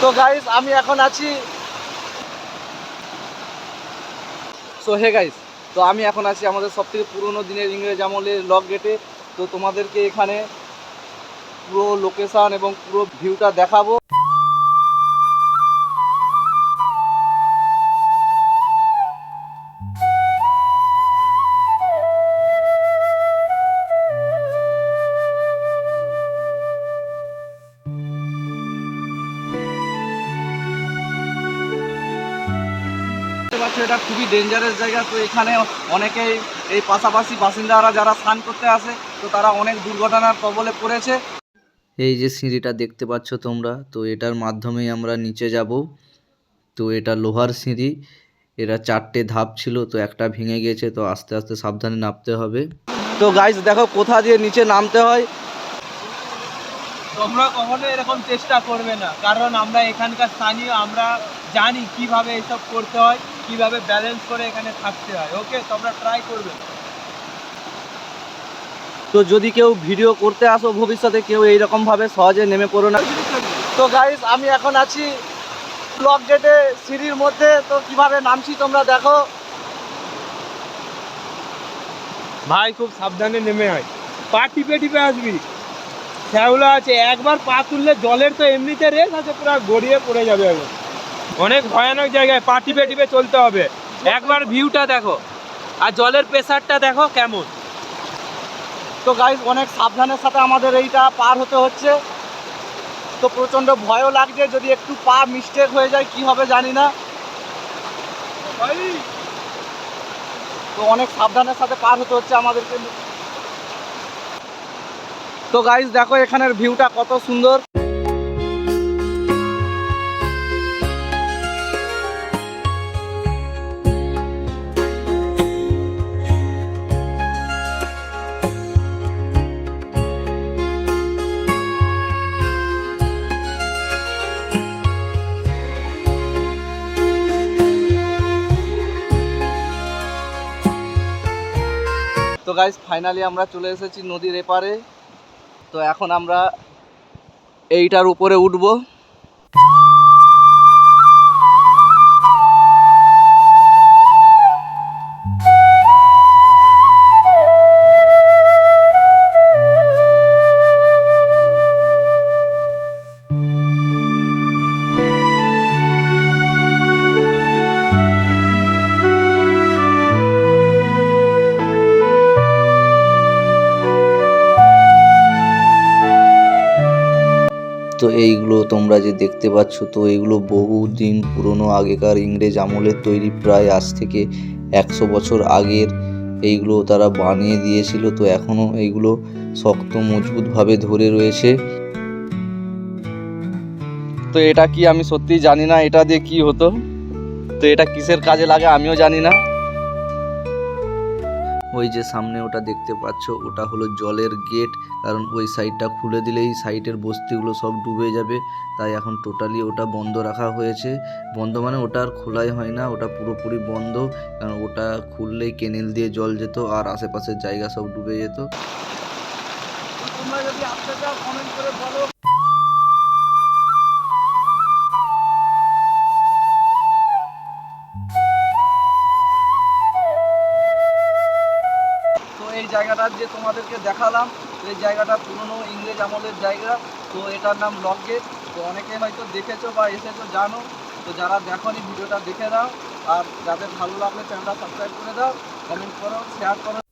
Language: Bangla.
তো গাইস আমি এখন আছি আমি এখন আছি আমাদের সবথেকে পুরনো দিনের ইংরেজ আমলের লক গেটে। তো তোমাদেরকে এখানে পুরো লোকেশন এবং পুরো ভিউটা দেখাবো। এটা খুবই ডেঞ্জারাস জায়গা। তো এখানে অনেকেই এই পাশাপাশি বাসিন্দারা যারা স্নান করতে আসে তো তারা অনেক দুর্ঘটনার কবলে পড়েছে। এই যে সিঁড়িটা দেখতে পাচ্ছ তোমরা, তো এটার মাধ্যমেই আমরা নিচে যাব। তো এটা লোহার সিঁড়ি, এরা 4টে ধাপ ছিল, তো একটা ভেঙে গেছে, তো আস্তে আস্তে সাবধানে নামতে হবে। তো গাইস দেখো কোথা দিয়ে নিচে নামতে হয়। তোমরা কখনো এরকম চেষ্টা করবে না, কারণ আমরা এখানকার স্থানীয়, আমরা জানি কিভাবে এসব করতে হয়, কিভাবে ব্যালেন্স করে এখানে থাকতে হয়। ওকে, তোমরা ট্রাই করবে। তো যদি কেউ ভিডিও করতে আসো ভবিষ্যতে, কেউ এইরকমভাবে সহজে নেমে পড়ো না। তো গাইস আমি এখন আছি ব্লক গেটে সিঁড়ির মধ্যে। তো কিভাবে নামছি তোমরা দেখো। ভাই খুব সাবধানে নেমে হয়, পা টিপে টিপে আসবি, শ্যাওলা আছে, একবার পা তুললে জলের তো এমনিতে রেস আছে, পুরো গড়িয়ে পড়ে যাবে। একবার অনেক ভয়ানক জায়গায় পা টিপে টিপে চলতে হবে। একবার ভিউটা দেখো আর জলের প্রেসারটা দেখো কেমন। তো গাইস অনেক সাবধানের সাথে আমাদের এইটা পার হতে হচ্ছে। তো প্রচণ্ড ভয়ও লাগছে, যদি একটু পা মিস্টেক হয়ে যায় কি হবে জানি না। তো অনেক সাবধানের সাথে পার হতে হচ্ছে আমাদেরকে। তো গাইস দেখো এখানের ভিউটা কত সুন্দর। তো গাইস ফাইনালি আমরা চলে এসেছি নদীর এপারে। তো এখন আমরা এইটার উপরে উঠবো। তো এইগুলো তোমরা যে দেখতে পাচ্ছ, তো এইগুলো বহুদিন পুরনো আগেকার ইংরেজ আমলের তৈরি, প্রায় আজ থেকে 100 বছর আগের এইগুলো তারা বানিয়ে দিয়েছিল। তো এখনও এইগুলো শক্ত মজবুতভাবে ধরে রয়েছে। তো এটা কি আমি সত্যিই জানি না এটা দিয়ে কি হতো। তো এটা কিসের কাজে লাগে আমিও জানি না। ওই যে সামনে ওটা দেখতে পাচ্ছ, ওটা হলো জলের গেট, কারণ ওই সাইডটা খুলে দিলেই সাইডের বস্তিগুলো সব ডুবে যাবে। তাই এখন টোটালি ওটা বন্ধ রাখা হয়েছে। বন্ধ মানে ওটা আর খোলাই হয় না, ওটা পুরোপুরি বন্ধ, কারণ ওটা খুললেই কেনেল দিয়ে জল যেত আর আশেপাশের জায়গা সব ডুবে যেত। তোমরা যদি আসতে চাও কমেন্ট করে বলো। এই জায়গাটা যে তোমাদেরকে দেখালাম, এই জায়গাটা পুরনো ইংরেজ আমলের জায়গা। তো এটার নাম লক গেট। তো অনেকে হয়তো দেখেছো বা এসেছো জানো। তো যারা দেখোনি ভিডিওটা দেখে দাও, আর যাদের ভালো লাগলে চ্যানেলটা সাবস্ক্রাইব করে দাও, কমেন্ট করো, শেয়ার করো।